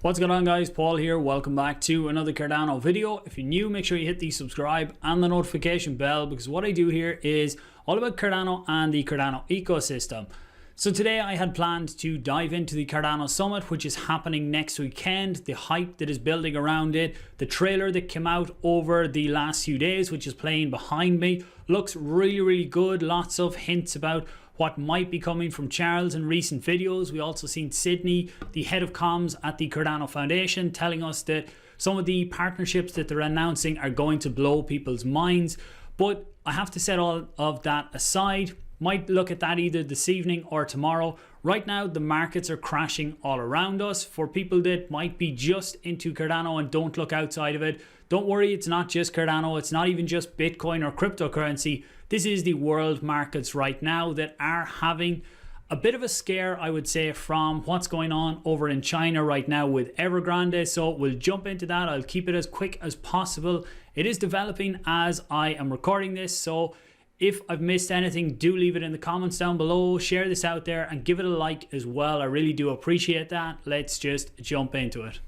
What's going on, guys? Paul here. Welcome back to another Cardano video. If you're new, make sure you hit the subscribe and the notification bell, because what I do here is all about Cardano and the Cardano ecosystem. So today I had planned to dive into the Cardano Summit, which is happening next weekend, the hype that is building around it, the trailer that came out over the last few days, which is playing behind me, looks really good. Lots of hints about what might be coming from Charles in recent videos. We also seen Sydney, the head of comms at the Cardano Foundation, telling us that some of the partnerships that they're announcing are going to blow people's minds. But I have to set all of that aside. Might look at that either this evening or tomorrow. Right now, the markets are crashing all around us. For people that might be just into Cardano and don't look outside of it, don't worry, it's not just Cardano. It's not even just Bitcoin or cryptocurrency. This is the world markets right now that are having a bit of a scare, I would say, from what's going on over in China right now with Evergrande. So we'll jump into that. I'll keep it as quick as possible. It is developing as I am recording this, so if I've missed anything, do leave it in the comments down below. Share this out there and give it a like as well. I really do appreciate that. Let's just jump into it.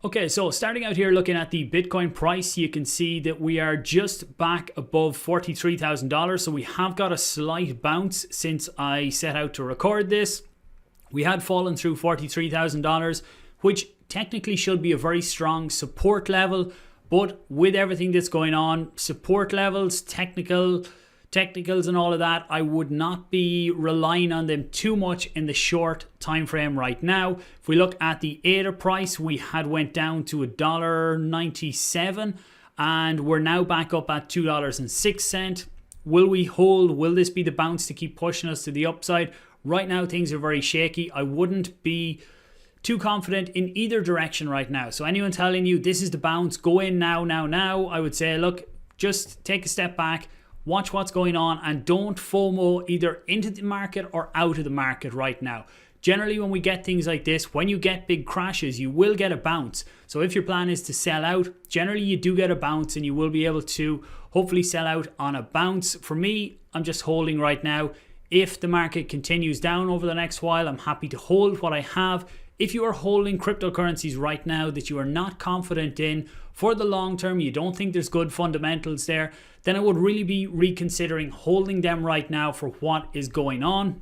Okay, so starting out here looking at the Bitcoin price, you can see that we are just back above $43,000. So we have got a slight bounce since I set out to record this. We had fallen through $43,000, which technically should be a very strong support level. But with everything that's going on, support levels, technicals and all of that, I would not be relying on them too much in the short time frame right now. If we look at the ADA price, we had went down to $1.97 and we're now back up at $2.06. Will we hold? Will this be the bounce to keep pushing us to the upside? Right now, things are very shaky. I wouldn't be too confident in either direction right now. So anyone telling you this is the bounce, go in now, I would say, look, just take a step back, watch what's going on, and don't FOMO either into the market or out of the market right now. Generally, when we get things like this, when you get big crashes, you will get a bounce. So if your plan is to sell out, generally you do get a bounce and you will be able to hopefully sell out on a bounce. For me, I'm just holding right now. If the market continues down over the next while, I'm happy to hold what I have. If you are holding cryptocurrencies right now that you are not confident in for the long term, you don't think there's good fundamentals there, then I would really be reconsidering holding them right now for what is going on.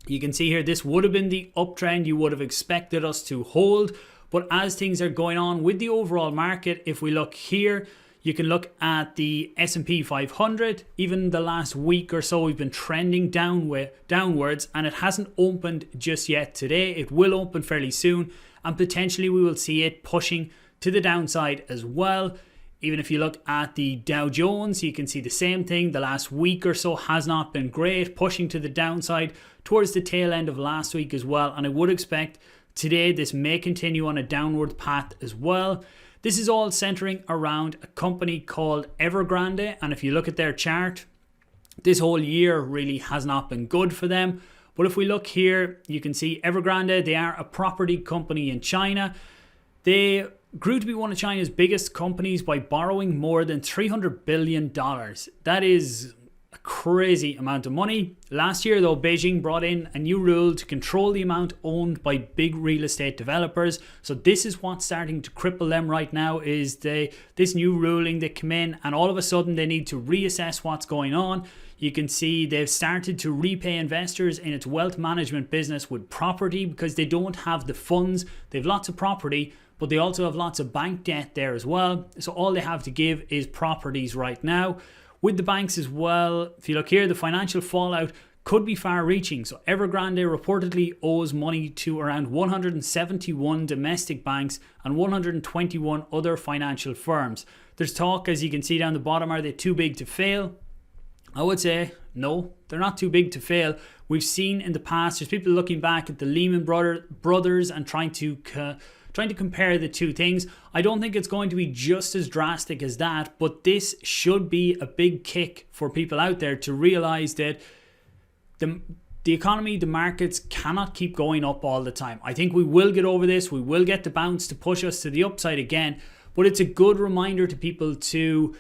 You can see here, this would have been the uptrend you would have expected us to hold. But as things are going on with the overall market, if we look here, you can look at the S&P 500. Even the last week or so, we've been trending downwards, and it hasn't opened just yet today. It will open fairly soon, and potentially we will see it pushing to the downside as well. Even if you look at the Dow Jones, you can see the same thing. The last week or so has not been great, pushing to the downside towards the tail end of last week as well. And I would expect today this may continue on a downward path as well. This is all centering around a company called Evergrande, and if you look at their chart, this whole year really has not been good for them. But if we look here, you can see Evergrande, they are a property company in China. They grew to be one of China's biggest companies by borrowing more than $300 billion. That is a crazy amount of money. Last year though, Beijing brought in a new rule to control the amount owned by big real estate developers. So this is what's starting to cripple them right now, is this new ruling that came in, and all of a sudden they need to reassess what's going on. You can see they've started to repay investors in its wealth management business with property, because they don't have the funds. They have lots of property, but they also have lots of bank debt there as well. So all they have to give is properties right now. With the banks as well, if you look here, the financial fallout could be far-reaching. So Evergrande reportedly owes money to around 171 domestic banks and 121 other financial firms. There's talk, as you can see down the bottom, are they too big to fail? I would say no, they're not too big to fail. We've seen in the past, there's people looking back at the Lehman Brothers and trying to compare the two things. I don't think it's going to be just as drastic as that, but this should be a big kick for people out there to realize that the economy, the markets cannot keep going up all the time. I think we will get over this. We will get the bounce to push us to the upside again, but it's a good reminder to people to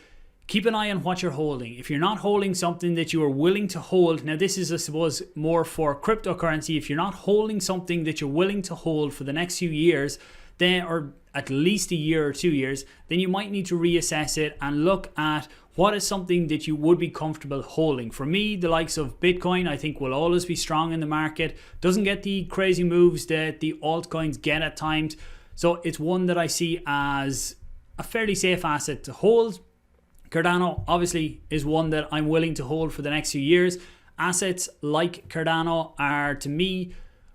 keep an eye on what you're holding. If you're not holding something that you are willing to hold, now this is, I suppose, more for cryptocurrency. If you're not holding something that you're willing to hold for the next few years, then, or at least a year or 2 years, then you might need to reassess it and look at what is something that you would be comfortable holding. For me, the likes of Bitcoin, I think will always be strong in the market. Doesn't get the crazy moves that the altcoins get at times. So it's one that I see as a fairly safe asset to hold. Cardano obviously is one that I'm willing to hold for the next few years. Assets like Cardano are, to me,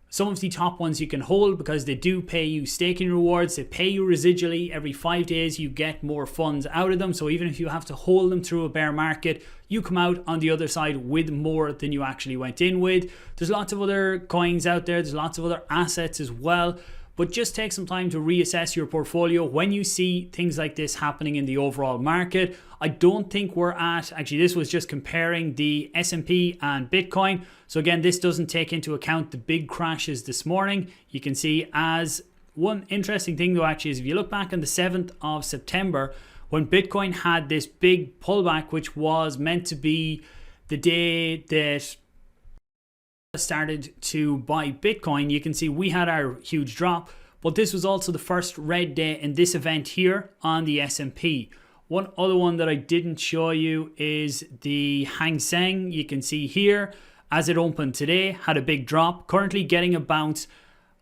some of the top ones you can hold because they do pay you staking rewards. They pay you residually. Every 5 days you get more funds out of them. So even if you have to hold them through a bear market, you come out on the other side with more than you actually went in with. There's lots of other coins out there. There's lots of other assets as well. But just take some time to reassess your portfolio when you see things like this happening in the overall market. I don't think we're at, actually this was just comparing the S&P and Bitcoin. So again, this doesn't take into account the big crashes this morning. You can see, as one interesting thing though actually is, if you look back on the 7th of September, when Bitcoin had this big pullback, which was meant to be the day that started to buy Bitcoin, you can see we had our huge drop, but this was also the first red day in this event here on the S&P. One other one that I didn't show you is the Hang Seng. You can see here, as it opened today, had a big drop, currently getting a bounce.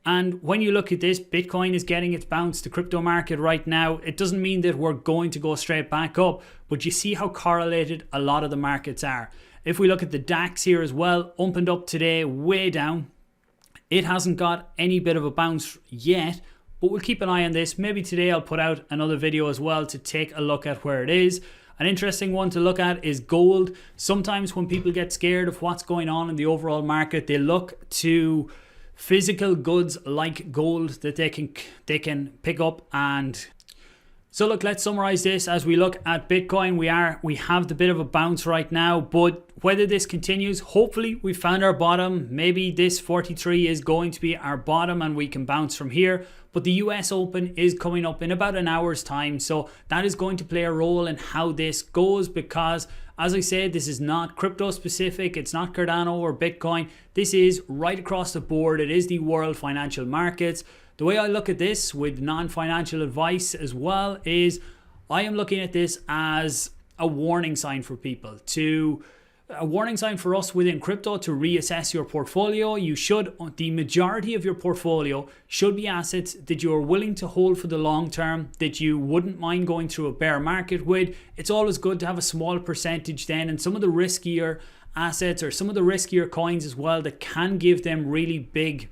And when you look at this, Bitcoin is getting its bounce. The crypto market right now, it doesn't mean that we're going to go straight back up, but you see how correlated a lot of the markets are. If we look at the DAX here as well, opened up today way down. It hasn't got any bit of a bounce yet, but we'll keep an eye on this. Maybe today I'll put out another video as well to take a look at where it is. An interesting one to look at is gold. Sometimes when people get scared of what's going on in the overall market, they look to physical goods like gold that they can pick up. And so look, let's summarize this. As we look at Bitcoin, we have the bit of a bounce right now, but whether this continues, hopefully we found our bottom. Maybe this 43 is going to be our bottom and we can bounce from here. But the US Open is coming up in about an hour's time, so that is going to play a role in how this goes, because as I said, this is not crypto specific. It's not Cardano or Bitcoin. This is right across the board. It is the world financial markets. The way I look at this with non-financial advice as well is I am looking at this as a warning sign for people, a warning sign for us within crypto to reassess your portfolio. The majority of your portfolio should be assets that you are willing to hold for the long term, that you wouldn't mind going through a bear market with. It's always good to have a small percentage then, and some of the riskier assets or some of the riskier coins as well that can give them really big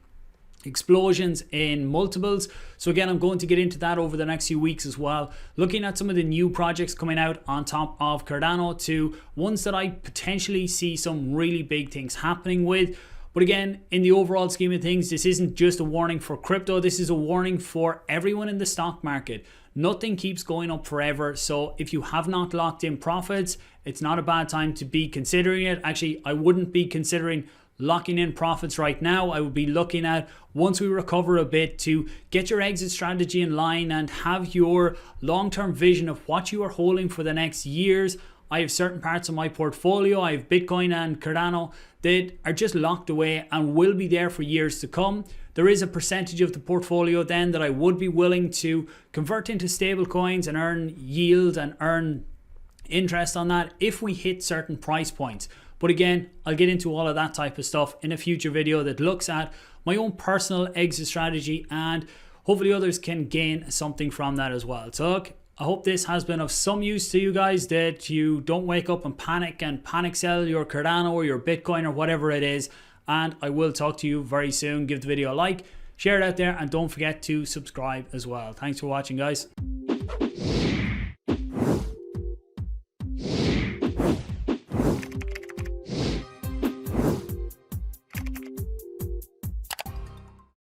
explosions in multiples. So again, I'm going to get into that over the next few weeks as well, looking at some of the new projects coming out on top of Cardano to ones that I potentially see some really big things happening with. But again, in the overall scheme of things, this isn't just a warning for crypto. This is a warning for everyone in the stock market. Nothing keeps going up forever. So if you have not locked in profits, it's not a bad time to be considering it. Actually, I wouldn't be considering locking in profits right now. I would be looking at, once we recover a bit, to get your exit strategy in line and have your long-term vision of what you are holding for the next years. I have certain parts of my portfolio, I have Bitcoin and Cardano that are just locked away and will be there for years to come. There is a percentage of the portfolio then that I would be willing to convert into stable coins and earn yield and earn interest on that if we hit certain price points. But again, I'll get into all of that type of stuff in a future video that looks at my own personal exit strategy, and hopefully others can gain something from that as well. So look, I hope this has been of some use to you guys, that you don't wake up and panic sell your Cardano or your Bitcoin or whatever it is. And I will talk to you very soon. Give the video a like, share it out there, and don't forget to subscribe as well. Thanks for watching, guys.